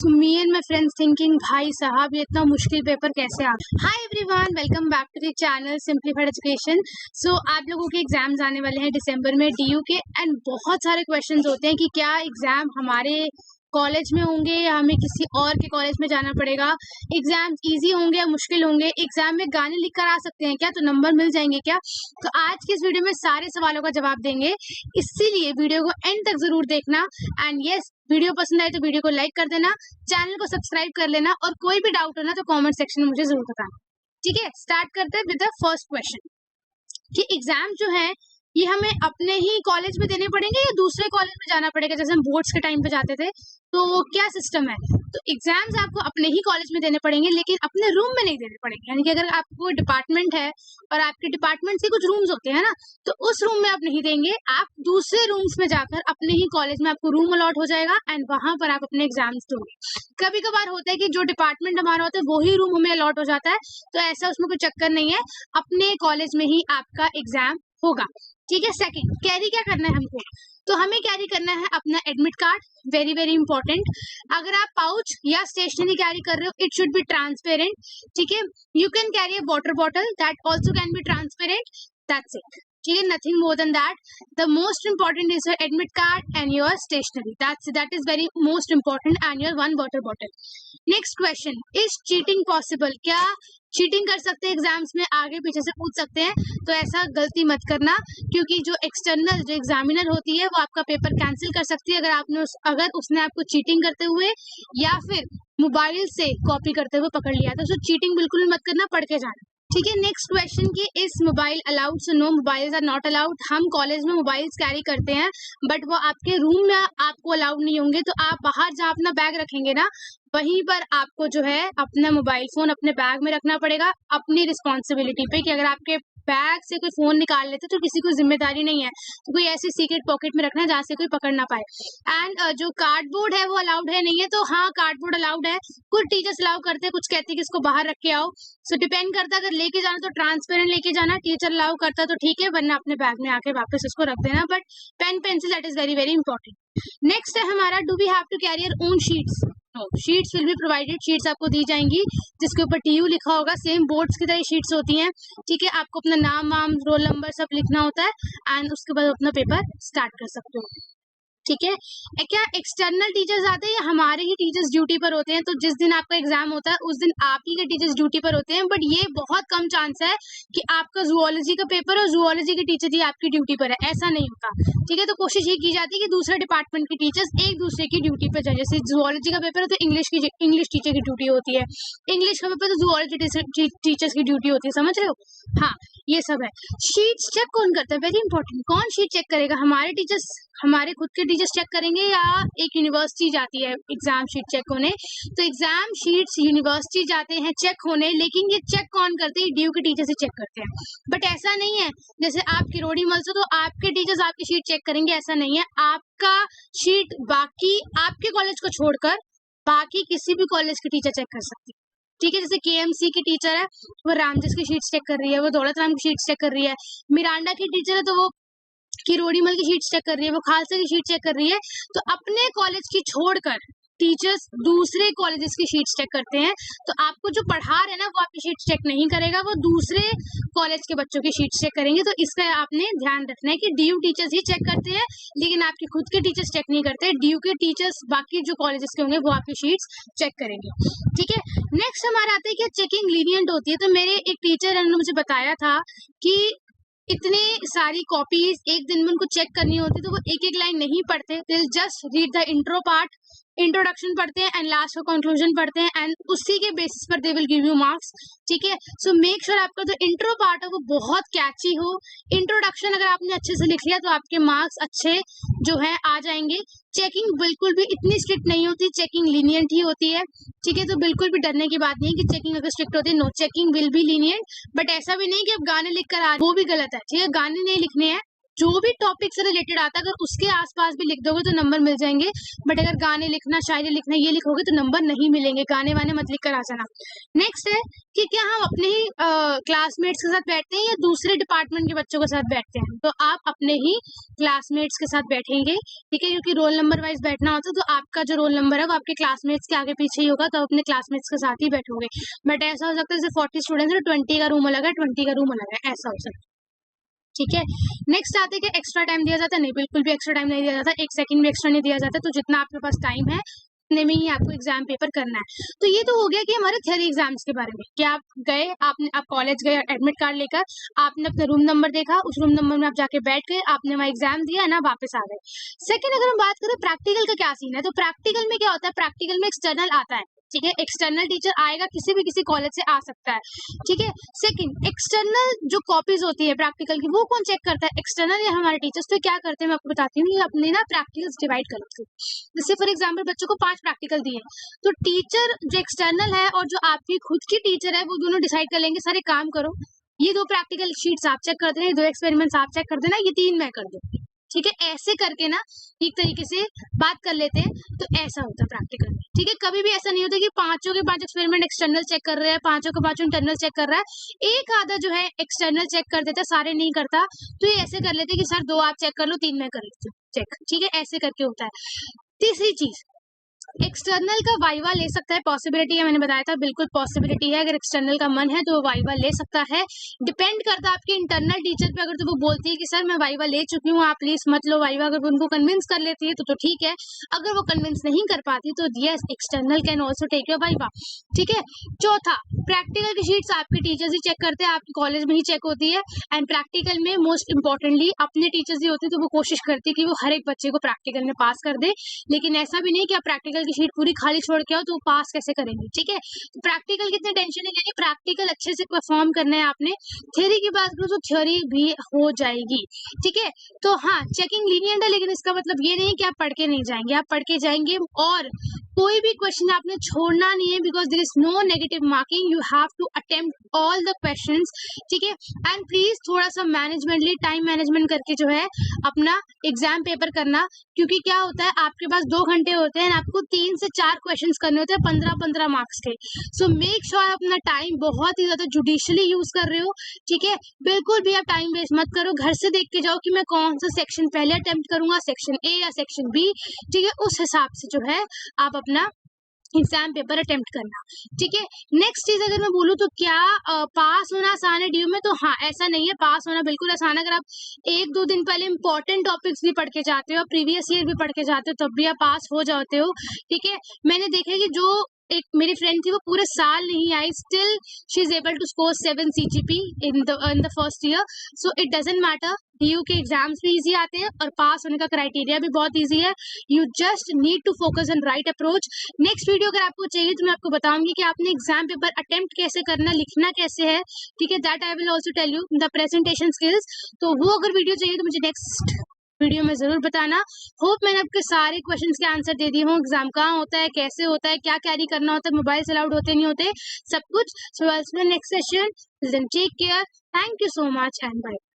Me and my friends thinking, भाई साहब ये इतना मुश्किल पेपर कैसे आ गया। Hi everyone, welcome back to the channel simplified education. So आप लोगों के एग्जाम्स आने वाले हैं दिसंबर में डीयू के, एंड बहुत सारे क्वेश्चंस होते हैं कि क्या एग्जाम हमारे कॉलेज में होंगे या हमें किसी और के कॉलेज में जाना पड़ेगा, एग्जाम इजी होंगे या मुश्किल होंगे, एग्जाम में गाने लिख कर आ सकते हैं क्या, तो नंबर मिल जाएंगे क्या। तो आज की इस वीडियो में सारे सवालों का जवाब देंगे, इसीलिए वीडियो को एंड तक जरूर देखना। एंड यस, वीडियो पसंद आए तो वीडियो को लाइक कर देना, चैनल को सब्सक्राइब कर लेना, और कोई भी डाउट हो ना तो कमेंट सेक्शन में मुझे जरूर बताना। ठीक है, स्टार्ट करते हैं विद द फर्स्ट क्वेश्चन कि एग्जाम जो है ये हमें अपने ही कॉलेज में देने पड़ेंगे या दूसरे कॉलेज में जाना पड़ेगा, जैसे हम बोर्ड्स के टाइम पे जाते थे, तो क्या सिस्टम है। तो एग्जाम्स आपको अपने ही कॉलेज में देने पड़ेंगे, लेकिन अपने रूम में नहीं देने पड़ेंगे। यानी कि अगर आपको डिपार्टमेंट है और आपके डिपार्टमेंट के कुछ रूम्स होते हैं ना, तो उस रूम में आप नहीं देंगे, आप दूसरे रूम्स में जाकर अपने ही कॉलेज में आपको रूम अलॉट हो जाएगा एंड वहां पर आप अपने एग्जाम्स दोगे। कभी कभार होता है कि जो डिपार्टमेंट हमारा होता है वही रूम हमें अलॉट हो जाता है, तो ऐसा उसमें कोई चक्कर नहीं है, अपने कॉलेज में ही आपका एग्जाम होगा। ठीक है। सेकंड, कैरी क्या करना है हमको, तो हमें कैरी करना है अपना admit card, very very important. अगर आप पाउच या स्टेशनरी कैरी कर रहे हो, इट शुड बी ट्रांसपेरेंट। ठीक है, you can carry a water bottle, that also can be transparent, that's it. ठीक है, nothing more than that. The most important is your admit card and your stationery, that is very most important, and your one water bottle. Next question, is cheating possible, क्या cheating कर सकते हैं exams में, आगे पीछे से पूछ सकते हैं, तो ऐसा गलती मत करना, क्योंकि जो एक्सटर्नल जो एग्जामिनर होती है वो आपका पेपर कैंसिल कर सकती है अगर उसने आपको चीटिंग करते हुए या फिर मोबाइल से कॉपी करते हुए पकड़ लिया, तो चीटिंग बिल्कुल भी मत करना, पढ़ के जाना। ठीक है। नेक्स्ट क्वेश्चन की, is mobile allowed, so no, mobiles are not allowed. हम कॉलेज में मोबाइल्स कैरी करते हैं, बट वो आपके रूम में आपको अलाउड नहीं होंगे, तो आप बाहर जहाँ अपना बैग रखेंगे ना, वहीं पर आपको जो है अपना मोबाइल फोन अपने बैग में रखना पड़ेगा, अपनी रिस्पॉन्सिबिलिटी पे, कि अगर आपके बैग से कोई फोन निकाल लेते तो किसी को जिम्मेदारी नहीं है, तो कोई ऐसी सीक्रेट पॉकेट में रखना है जहाँ से कोई पकड़ ना पाए। एंड जो कार्डबोर्ड है वो अलाउड है नहीं है, तो हाँ कार्डबोर्ड अलाउड है, कुछ टीचर्स अलाउ करते हैं, कुछ कहते हैं कि इसको बाहर रख के आओ। सो डिपेंड करता है, अगर लेके जाना तो ट्रांसपेरेंट लेके जाना, टीचर अलाउ करता तो ठीक है, वरना अपने बैग में आके वापस इसको रख देना। But pen pencil, that is very very important. Next है हमारा, do we have to carry your own sheets, no, sheets will be provided, sheets आपको दी जाएंगी जिसके ऊपर टीयू लिखा होगा, सेम बोर्ड्स की तरह शीट्स होती हैं। ठीक है, आपको अपना नाम वाम रोल नंबर सब लिखना होता है, एंड उसके बाद अपना पेपर स्टार्ट कर सकते हो। ठीक है। क्या एक्सटर्नल टीचर्स आते हैं या हमारे ही टीचर्स ड्यूटी पर होते हैं, तो जिस दिन आपका एग्जाम होता है उस दिन आप ही के टीचर्स ड्यूटी पर होते हैं, बट ये बहुत कम चांस है कि आपका जूलॉजी का पेपर और जूलॉजी के टीचर ही आपकी ड्यूटी पर है, ऐसा नहीं होता। ठीक है, तो कोशिश ये की जाती है कि दूसरे डिपार्टमेंट के टीचर्स एक दूसरे की ड्यूटी पर जाए, जैसे जूलॉजी का पेपर है तो इंग्लिश टीचर की ड्यूटी होती है, इंग्लिश का पेपर तो जूलॉजी टीचर्स की ड्यूटी होती है, समझ रहे हो। हाँ, ये सब है। शीट्स चेक कौन करता है, वेरी इंपॉर्टेंट, कौन शीट चेक करेगा, हमारे टीचर्स, हमारे खुद के टीचर्स चेक करेंगे या एक यूनिवर्सिटी जाती है एग्जाम शीट चेक होने। तो एग्जाम शीट्स यूनिवर्सिटी जाते हैं चेक होने, लेकिन ये चेक कौन करते हैं, ड्यू के टीचर से चेक करते हैं। बट ऐसा नहीं है जैसे आप किरोड़ी मल से तो आपके टीचर्स आपकी शीट चेक करेंगे, ऐसा नहीं है। आपका शीट बाकी आपके कॉलेज को छोड़कर बाकी किसी भी कॉलेज के टीचर चेक कर सकती है। ठीक है, जैसे केएमसी की टीचर है वो रामजस की शीट्स चेक कर रही है, वो दौलत राम की शीट्स चेक कर रही है, मिरांडा की टीचर है तो वो किरोड़ीमल की शीट्स चेक कर रही है, वो खालसा की शीट चेक कर रही है। तो अपने कॉलेज की छोड़कर टीचर्स दूसरे कॉलेजेस की शीट्स चेक करते हैं, तो आपको जो पढ़ा रहे हैं ना वो आपकी शीट्स चेक नहीं करेगा, वो दूसरे कॉलेज के बच्चों की शीट्स चेक करेंगे। तो इसका आपने ध्यान रखना है कि डीयू टीचर्स ही चेक करते हैं, लेकिन आपके खुद के टीचर्स चेक नहीं करते, डीयू के टीचर्स बाकी जो कॉलेजेस के होंगे वो आपकी शीट्स चेक करेंगे। ठीक है। नेक्स्ट हमारा आता है कि चेकिंग लीनियंट होती है, तो मेरे एक टीचर ने मुझे बताया था कि इतने सारी कॉपीज एक दिन में उनको चेक करनी होती, तो वो एक एक लाइन नहीं पढ़ते, they just read the intro part, introduction पढ़ते हैं एंड लास्ट को कंक्लूजन पढ़ते हैं, एंड उसी के बेसिस पर they will give you marks. ठीक है, सो मेक श्योर आपका जो इंट्रो पार्ट है वो बहुत कैची हो। इंट्रोडक्शन अगर आपने अच्छे से लिख लिया तो आपके मार्क्स अच्छे जो है आ जाएंगे। चेकिंग बिल्कुल भी इतनी स्ट्रिक्ट नहीं होती, चेकिंग लीनियंट ही होती है। ठीक है, तो बिल्कुल भी डरने की बात नहीं है कि चेकिंग अगर स्ट्रिक्ट होती है, no, checking will be lenient, but ऐसा भी नहीं कि अब गाने लिख कर आ, वो भी गलत है। ठीक है, गाने नहीं लिखने हैं, जो भी टॉपिक से रिलेटेड आता है अगर उसके आसपास भी लिख दोगे तो नंबर मिल जाएंगे, बट अगर गाने लिखना, शायरी लिखना ये लिखोगे तो नंबर नहीं मिलेंगे। गाने वाने मत लिख कर आ जाना। नेक्स्ट है कि क्या हम अपने ही क्लासमेट्स के साथ बैठते हैं या दूसरे डिपार्टमेंट के बच्चों के साथ बैठते हैं? तो आप अपने ही क्लासमेट्स के साथ बैठेंगे, ठीक है, क्योंकि रोल नंबर वाइज बैठना होता है, तो आपका जो रोल नंबर है वो आपके क्लासमेट्स के आगे पीछे ही होगा, तो अपने क्लासमेट्स के साथ ही बैठोगे। बट ऐसा हो सकता है जैसे 40 स्टूडेंट्स है, 20 का रूम अलग है, 20 का रूम अलग है, ऐसा हो सकता है, ठीक है। नेक्स्ट आते हैं कि एक्स्ट्रा टाइम दिया जाता है? नहीं, बिल्कुल भी एक्स्ट्रा टाइम नहीं दिया जाता, 1 सेकंड भी एक्स्ट्रा नहीं दिया जाता। तो जितना आपके पास टाइम है उतने में ही आपको एग्जाम पेपर करना है। तो ये तो हो गया कि हमारे थ्योरी एग्जाम्स के बारे में, कि आप गए, आप कॉलेज गए एडमिट कार्ड लेकर, आपने अपना रूम नंबर देखा, उस रूम नंबर में आप जाके बैठ गए, आपने वहाँ एग्जाम दिया ना, वापस आ गए। सेकंड, अगर हम बात करें प्रैक्टिकल का क्या सीन है, तो प्रैक्टिकल में क्या होता है, प्रैक्टिकल में एक्सटर्नल आता है, ठीक है, एक्सटर्नल टीचर आएगा, किसी कॉलेज से आ सकता है, ठीक है। सेकंड, एक्सटर्नल जो कॉपीज होती है प्रैक्टिकल की, वो कौन चेक करता है, एक्सटर्नल या हमारे टीचर्स? तो क्या करते हैं मैं आपको बताती हूँ, ये अपने ना प्रैक्टिकल्स डिवाइड करते हैं। जैसे फॉर एग्जाम्पल बच्चों को 5 प्रैक्टिकल दिए, तो टीचर जो एक्सटर्नल है और जो आपकी खुद की टीचर है, वो दोनों डिसाइड कर लेंगे, सारे काम करो, ये 2 प्रैक्टिकल शीट्स आप चेक कर देना, ये 2 एक्सपेरिमेंट्स आप चेक कर देना, ये 3 मैं कर दूँ, ठीक है। ऐसे करके ना एक तरीके से बात कर लेते हैं, तो ऐसा होता है प्रैक्टिकल में, ठीक है। कभी भी ऐसा नहीं होता कि 5 के 5 एक्सपेरिमेंट एक्सटर्नल चेक कर रहे हैं, 5 के 5 इंटरनल चेक कर रहा है, एक आधा जो है एक्सटर्नल चेक कर देता है, सारे नहीं करता। तो ये ऐसे कर लेते हैं कि सर 2 आप चेक कर लो, 3 मैं कर लेती हूँ चेक, ठीक है, ऐसे करके होता है। तीसरी चीज, एक्सटर्नल का वाइवा ले सकता है, पॉसिबिलिटी है, मैंने बताया था, बिल्कुल पॉसिबिलिटी है, अगर एक्सटर्नल का मन है तो वो वाइवा ले सकता है। डिपेंड करता है आपके इंटरनल टीचर पे, अगर तो वो बोलती है कि सर मैं वाइवा ले चुकी हूँ, आप प्लीज मत लो वाइवा, अगर उनको कन्विंस कर लेती है तो ठीक है, अगर वो कन्विंस नहीं कर पाती तो yes, external can also take your viva, ठीक है। चौथा, प्रैक्टिकल की शीट्स आपके टीचर्स ही चेक करते हैं, आपके कॉलेज में ही चेक होती है, एंड प्रैक्टिकल में मोस्ट इंपॉर्टेंटली अपने टीचर्स ही होते हैं, तो वो कोशिश करती है कि वो हर एक बच्चे को प्रैक्टिकल में पास कर दे। लेकिन ऐसा भी नहीं कि आप प्रैक्टिकल की शीट पूरी खाली छोड़ के आओ तो पास कैसे करेंगे, ठीक है। तो प्रैक्टिकल कितने टेंशन नहीं लेनी, प्रैक्टिकल अच्छे से परफॉर्म करना है आपने। थ्योरी की बात करूँ तो थ्योरी भी हो जाएगी, ठीक है। तो हाँ, चेकिंग लीनियंट है, लेकिन इसका मतलब ये नहीं कि आप पढ़ के नहीं जाएंगे, आप पढ़ के जाएंगे, और कोई भी क्वेश्चन आपने छोड़ना नहीं है, because there is no negative marking, you have to attempt all the questions, ठीक है। एंड प्लीज थोड़ा सा मैनेजमेंटली टाइम मैनेजमेंट करके जो है अपना एग्जाम पेपर करना, क्योंकि क्या होता है आपके पास 2 घंटे होते हैं, आपको 3 से 4 क्वेश्चंस करने होते हैं 15-15 मार्क्स के। सो मेक श्योर अपना टाइम बहुत ही ज्यादा जुडिशली यूज कर रहे हो, ठीक है। बिल्कुल भी आप टाइम वेस्ट मत करो, घर से देख के जाओ कि मैं कौन सा सेक्शन पहले अटेम्प्ट करूंगा, सेक्शन ए या सेक्शन बी, ठीक है, उस हिसाब से जो है आप अपना एग्जाम पेपर अटेम्प्ट करना, ठीक है। नेक्स्ट चीज अगर मैं बोलूँ तो क्या पास होना आसान है डीयू में? तो हाँ, ऐसा नहीं है, पास होना बिल्कुल आसान है। अगर आप 1-2 दिन पहले इंपॉर्टेंट टॉपिक्स भी पढ़ के जाते हो, प्रीवियस ईयर भी पढ़ के जाते हो, तब भी आप पास हो जाते हो, ठीक है। मैंने देखा कि जो एक मेरी फ्रेंड थी वो पूरे साल नहीं आई, still she is able to score 7 CGP in the first year. So it doesn't matter, DU के एग्जाम्स भी इजी आते हैं और पास होने का क्राइटेरिया भी बहुत इजी है। You just need to focus on right approach. Next video अगर आपको चाहिए तो मैं आपको बताऊंगी कि आपने एग्जाम पेपर अटेम्प्ट कैसे करना, लिखना कैसे है, ठीक है, that I will also tell you the presentation skills. तो वो अगर वीडियो चाहिए तो मुझे नेक्स्ट वीडियो में जरूर बताना। होप मैंने आपके सारे क्वेश्चंस के आंसर दे दिए हूँ, एग्जाम कहाँ होता है, कैसे होता है, क्या कैरी करना होता है, मोबाइल से अलाउड होते नहीं होते, सब कुछ। So next session, take care, thank you so much and bye.